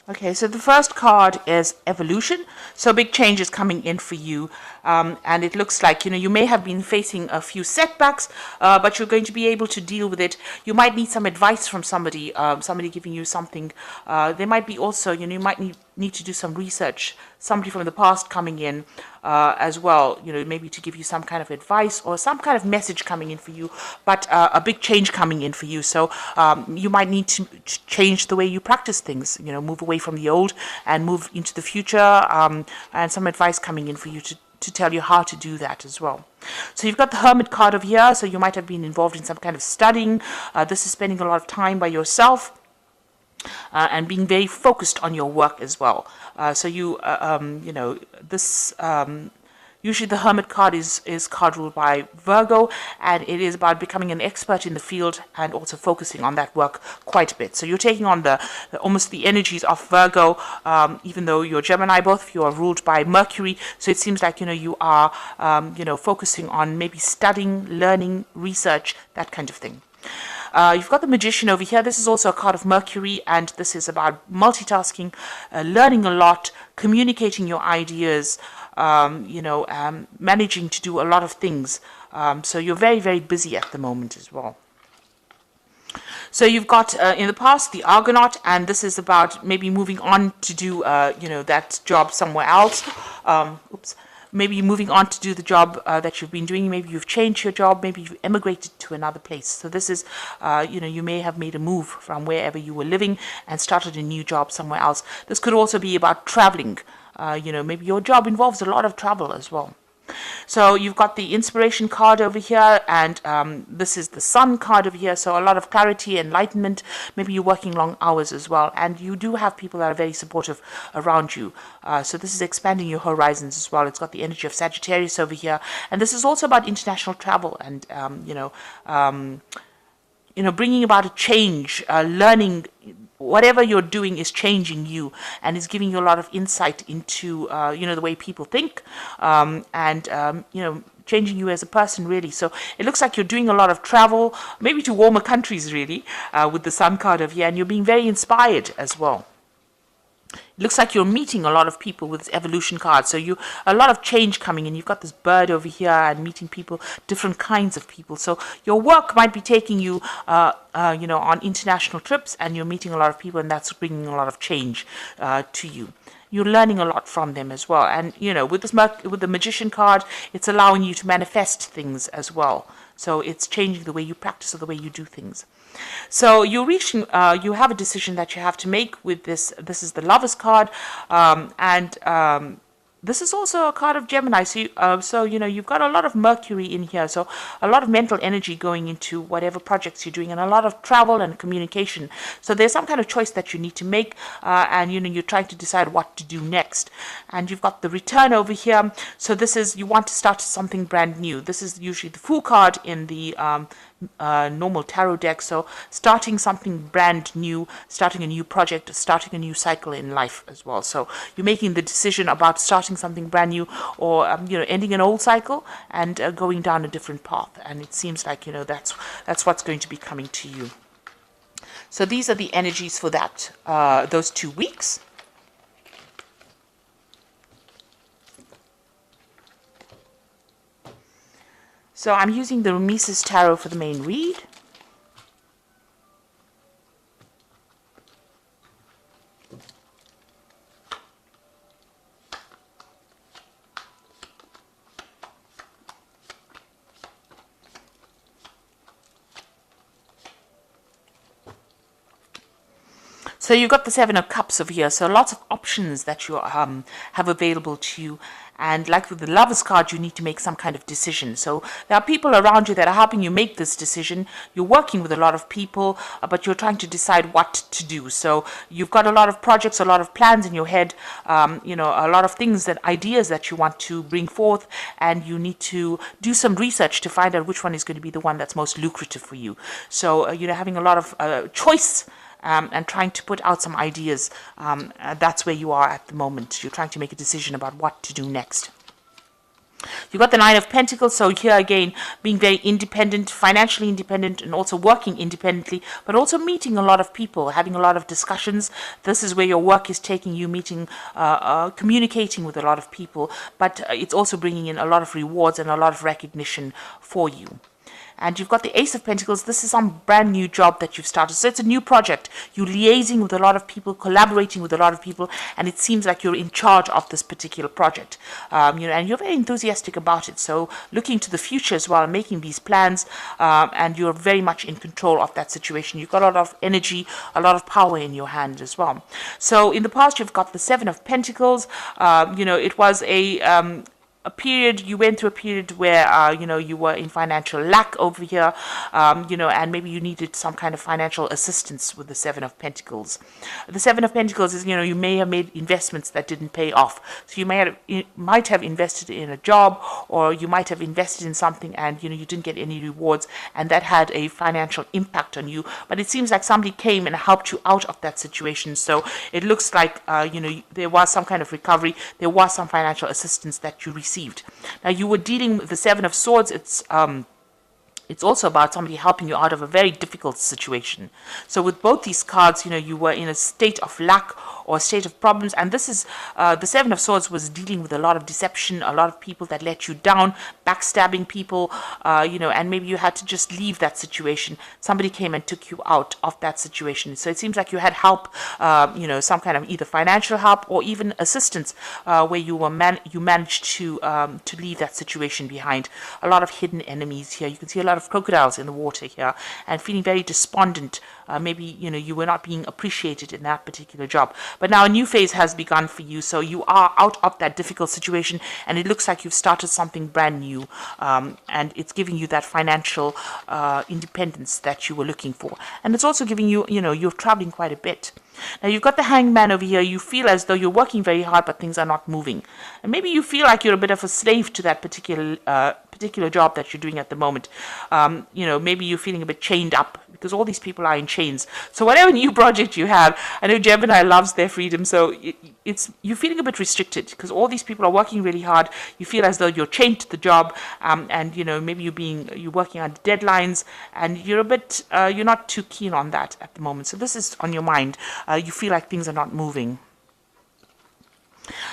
Okay, so the first card is evolution. So big change is coming in for you. And it looks like, you may have been facing a few setbacks, but you're going to be able to deal with it. You might need some advice from somebody, somebody giving you something. There might be also, you might need to do some research, somebody from the past coming in as well, maybe to give you some kind of advice or some kind of message coming in for you, but a big change coming in for you. So you might need to change the way you practice things, move away from the old and move into the future, and some advice coming in for you to tell you how to do that as well. So you've got the Hermit card over here, so you might have been involved in some kind of studying. This is spending a lot of time by yourself. And being very focused on your work as well. So usually the Hermit card is card ruled by Virgo, and it is about becoming an expert in the field and also focusing on that work quite a bit. So you're taking on almost the energies of Virgo, even though you're Gemini. Both of you are ruled by Mercury. So it seems like you are focusing on maybe studying, learning, research, that kind of thing. You've got the Magician over here. This is also a card of Mercury, and this is about multitasking, learning a lot, communicating your ideas, managing to do a lot of things. So you're very, very busy at the moment as well. So you've got, in the past, the Argonaut, and this is about maybe moving on to do, that job somewhere else. Maybe moving on to do the job that you've been doing. Maybe you've changed your job. Maybe you've emigrated to another place. So this is, you may have made a move from wherever you were living and started a new job somewhere else. This could also be about traveling. Maybe your job involves a lot of travel as well. So you've got the Inspiration card over here, and this is the Sun card over here. So a lot of clarity, enlightenment. Maybe you're working long hours as well, and you do have people that are very supportive around you. So this is expanding your horizons as well. It's got the energy of Sagittarius over here, and this is also about international travel and bringing about a change, learning. Whatever you're doing is changing you and is giving you a lot of insight into, the way people think, and changing you as a person, really. So it looks like you're doing a lot of travel, maybe to warmer countries, really, with the Sun card over here, and you're being very inspired as well. It looks like you're meeting a lot of people with this Evolution card. So a lot of change coming in. You've got this bird over here and meeting people, different kinds of people. So your work might be taking you, on international trips, and you're meeting a lot of people, and that's bringing a lot of change to you. You're learning a lot from them as well. And, with the Magician card, it's allowing you to manifest things as well. So it's changing the way you practice or the way you do things. So you're reaching, you have a decision that you have to make with this. This is the Lovers card, and this is also a card of Gemini. So you've got a lot of Mercury in here. So a lot of mental energy going into whatever projects you're doing, and a lot of travel and communication. So there's some kind of choice that you need to make, and you're trying to decide what to do next. And you've got the Return over here. So this is, you want to start something brand new. This is usually the Fool card in the normal tarot deck. So starting something brand new, starting a new project, starting a new cycle in life as well. So you're making the decision about starting something brand new, or ending an old cycle and going down a different path. And it seems like that's what's going to be coming to you. So these are the energies for that those 2 weeks. So I'm using the Mises Tarot for the main read. So you've got the Seven of Cups over here. So lots of options that you have available to you. And like with the Lovers card, you need to make some kind of decision. So there are people around you that are helping you make this decision. You're working with a lot of people, but you're trying to decide what to do. So you've got a lot of projects, a lot of plans in your head, a lot of things, ideas that you want to bring forth, and you need to do some research to find out which one is going to be the one that's most lucrative for you. So, having a lot of choice, and trying to put out some ideas. That's where you are at the moment. You're trying to make a decision about what to do next. You got the Nine of Pentacles, so here again, being very independent, financially independent, and also working independently, but also meeting a lot of people, having a lot of discussions. This is where your work is taking you, meeting, communicating with a lot of people, but it's also bringing in a lot of rewards and a lot of recognition for you. And you've got the Ace of Pentacles. This is some brand new job that you've started. So it's a new project. You're liaising with a lot of people, collaborating with a lot of people, and it seems like you're in charge of this particular project. And you're very enthusiastic about it. So looking to the future as well, making these plans, and you're very much in control of that situation. You've got a lot of energy, a lot of power in your hand as well. So in the past, you've got the Seven of Pentacles. It was a period, you went through a period where, you were in financial lack over here, and maybe you needed some kind of financial assistance with the Seven of Pentacles. The Seven of Pentacles is, you may have made investments that didn't pay off. So you might have invested in a job, or you might have invested in something and, you didn't get any rewards, and that had a financial impact on you. But it seems like somebody came and helped you out of that situation. So it looks like, there was some kind of recovery, there was some financial assistance that you received. Now, you were dealing with the Seven of Swords. It's also about somebody helping you out of a very difficult situation. So with both these cards, you were in a state of lack or a state of problems. And this is, the Seven of Swords was dealing with a lot of deception, a lot of people that let you down, backstabbing people, and maybe you had to just leave that situation. Somebody came and took you out of that situation. So it seems like you had help, some kind of either financial help or even assistance, where you managed to leave that situation behind. A lot of hidden enemies here. You can see a lot of crocodiles in the water here, and feeling very despondent. Maybe you were not being appreciated in that particular job, but now a new phase has begun for you. So you are out of that difficult situation, and it looks like you've started something brand new, and it's giving you that financial independence that you were looking for. And it's also giving you, you're traveling quite a bit. Now, you've got the Hangman over here. You feel as though you're working very hard, but things are not moving. And maybe you feel like you're a bit of a slave to that particular job that you're doing at the moment. Maybe you're feeling a bit chained up because all these people are in chains. So whatever new project you have, I know Gemini loves their freedom, so you're feeling a bit restricted because all these people are working really hard. You feel as though you're chained to the job, and maybe you're working on deadlines, and you're not too keen on that at the moment. So this is on your mind. You feel like things are not moving.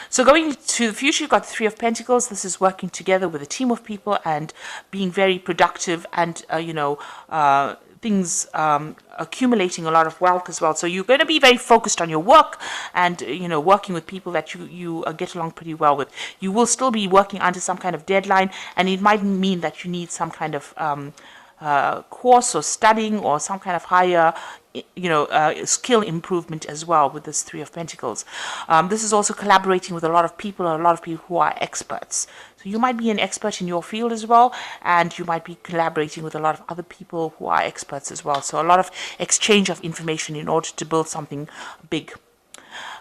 So going to the future, you've got the Three of Pentacles. This is working together with a team of people and being very productive, and things accumulating a lot of wealth as well. So you're going to be very focused on your work and working with people that you get along pretty well with. You will still be working under some kind of deadline, and it might mean that you need some kind of course or studying or some kind of higher skill improvement as well with this Three of Pentacles. This is also collaborating with a lot of people who are experts. So you might be an expert in your field as well, and you might be collaborating with a lot of other people who are experts as well. So a lot of exchange of information in order to build something big.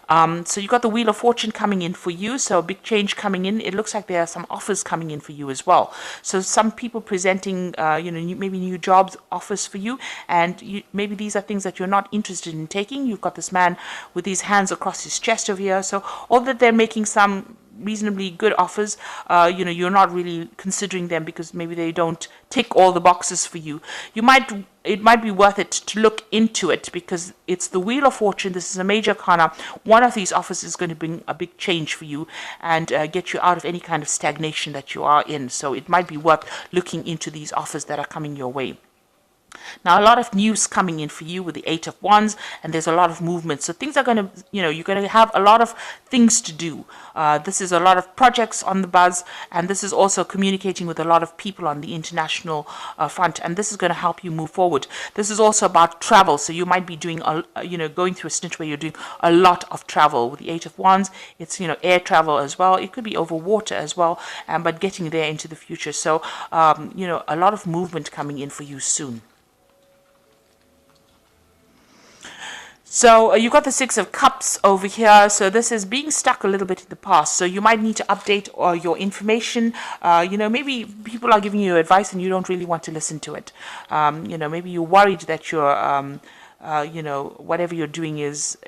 So you've got the Wheel of Fortune coming in for you, so a big change coming in. It looks like there are some offers coming in for you as well. So some people presenting, maybe new jobs offers for you, and maybe these are things that you're not interested in taking. You've got this man with his hands across his chest over here. So although they're making some reasonably good offers, you're not really considering them because maybe they don't tick all the boxes for you. It might be worth it to look into it because it's the Wheel of Fortune. This is a major arcana. One of these offers is going to bring a big change for you and get you out of any kind of stagnation that you are in. So it might be worth looking into these offers that are coming your way. Now, a lot of news coming in for you with the Eight of Wands, and there's a lot of movement. So things are going to, you're going to have a lot of things to do. This is a lot of projects on the buzz, and this is also communicating with a lot of people on the international front, and this is going to help you move forward. This is also about travel. So you might be doing, going through a stint where you're doing a lot of travel. With the Eight of Wands, it's, air travel as well. It could be over water as well, but getting there into the future. So, a lot of movement coming in for you soon. So you've got the Six of Cups over here. So this is being stuck a little bit in the past. So you might need to update your information. Maybe people are giving you advice and you don't really want to listen to it. Maybe you're worried that you're, whatever you're doing is,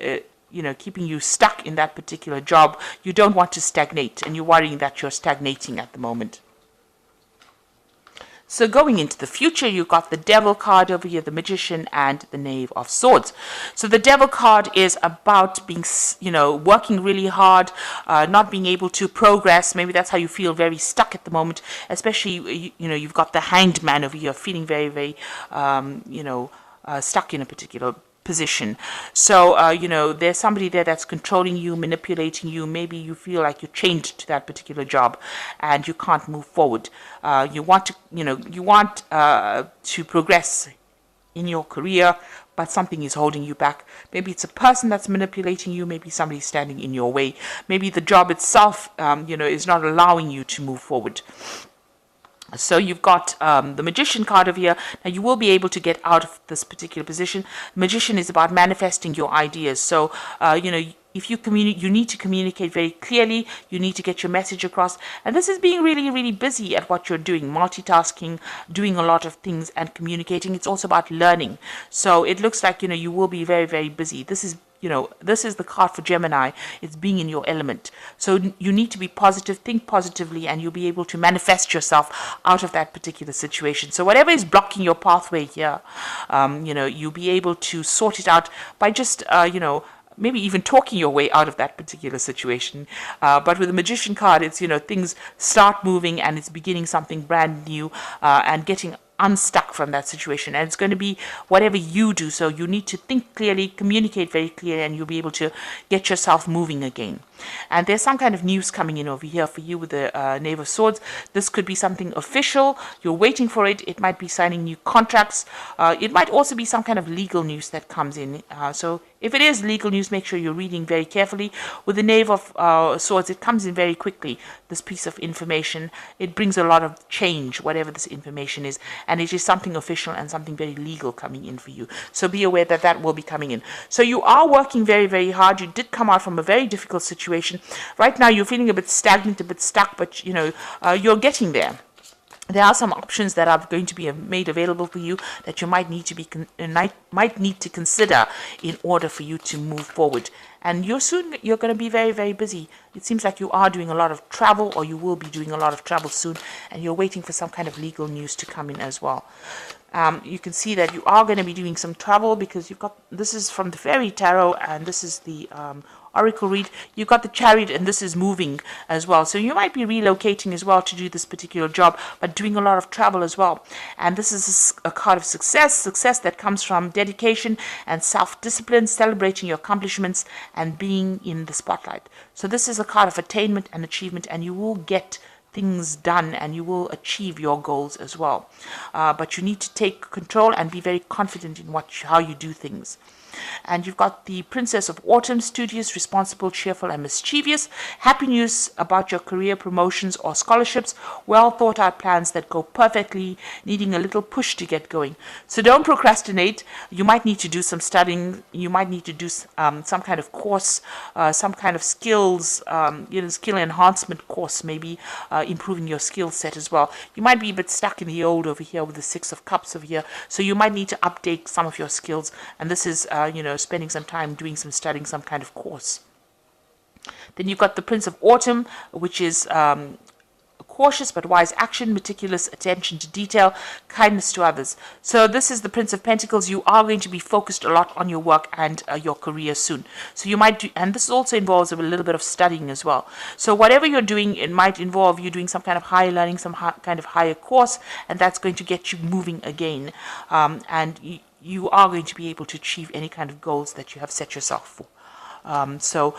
keeping you stuck in that particular job. You don't want to stagnate, and you're worrying that you're stagnating at the moment. So going into the future, you've got the Devil card over here, the Magician, and the Knave of Swords. So the Devil card is about being, working really hard, not being able to progress. Maybe that's how you feel, very stuck at the moment, especially, you've got the Hanged Man over here, feeling very, very, stuck in a particular position. So, there's somebody there that's controlling you, manipulating you. Maybe you feel like you're chained to that particular job and you can't move forward. You want to progress in your career, but something is holding you back. Maybe it's a person that's manipulating you. Maybe somebody's standing in your way. Maybe the job itself, is not allowing you to move forward. So you've got the Magician card over here. Now you will be able to get out of this particular position. Magician is about manifesting your ideas. So, if you need to communicate very clearly. You need to get your message across. And this is being really, really busy at what you're doing, multitasking, doing a lot of things and communicating. It's also about learning. So it looks like, you will be very, very busy. This is the card for Gemini. It's being in your element. So you need to be positive, think positively, and you'll be able to manifest yourself out of that particular situation. So whatever is blocking your pathway here, you'll be able to sort it out by just, maybe even talking your way out of that particular situation. But with the Magician card, it's, things start moving and it's beginning something brand new and getting unstuck from that situation. And it's going to be whatever you do. So you need to think clearly, communicate very clearly, and you'll be able to get yourself moving again. And there's some kind of news coming in over here for you with the Knave of Swords. This could be something official. You're waiting for it. It might be signing new contracts. It might also be some kind of legal news that comes in. So if it is legal news, make sure you're reading very carefully. With the Knave of Swords, it comes in very quickly, this piece of information. It brings a lot of change, whatever this information is. And it is something official and something very legal coming in for you. So be aware that that will be coming in. So you are working very, very hard. You did come out from a very difficult situation. Right now, you're feeling a bit stagnant, a bit stuck, but, you're getting there. There are some options that are going to be made available for you that you might need to consider in order for you to move forward. And you're going to be very, very busy. It seems like you are doing a lot of travel, or you will be doing a lot of travel soon, and you're waiting for some kind of legal news to come in as well. You can see that you are going to be doing some travel because this is from the Fairy Tarot, and this is the Oracle read. You've got the Chariot, and this is moving as well. So you might be relocating as well to do this particular job, but doing a lot of travel as well. And this is a card of success that comes from dedication and self-discipline, celebrating your accomplishments and being in the spotlight. So this is a card of attainment and achievement, and you will get things done and you will achieve your goals as well. But you need to take control and be very confident in how you do things. And you've got the Princess of Autumn, studious, responsible, cheerful, and mischievous. Happy news about your career promotions or scholarships. Well thought out plans that go perfectly, needing a little push to get going. So don't procrastinate. You might need to do some studying. You might need to do some kind of course, some kind of skills, skill enhancement course, maybe improving your skill set as well. You might be a bit stuck in the old over here with the Six of Cups over here. So you might need to update some of your skills. And this is spending some time doing some studying, some kind of course. Then you've got the Prince of Autumn, which is cautious but wise action, meticulous attention to detail, kindness to others. So this is the Prince of Pentacles. You are going to be focused a lot on your work and your career soon. So you might do, and this also involves a little bit of studying as well. So whatever you're doing, it might involve you doing some kind of higher learning, some kind of higher course, and that's going to get you moving again. And you are going to be able to achieve any kind of goals that you have set yourself for. So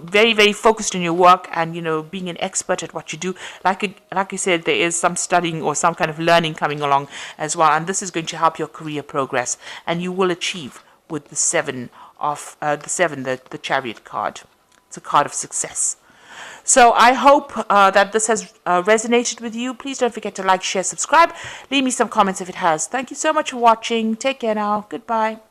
very, very focused on your work and, being an expert at what you do. Like I said, there is some studying or some kind of learning coming along as well. And this is going to help your career progress. And you will achieve with the the Chariot card. It's a card of success. So I hope that this has resonated with you. Please don't forget to like, share, subscribe. Leave me some comments if it has. Thank you so much for watching. Take care now. Goodbye.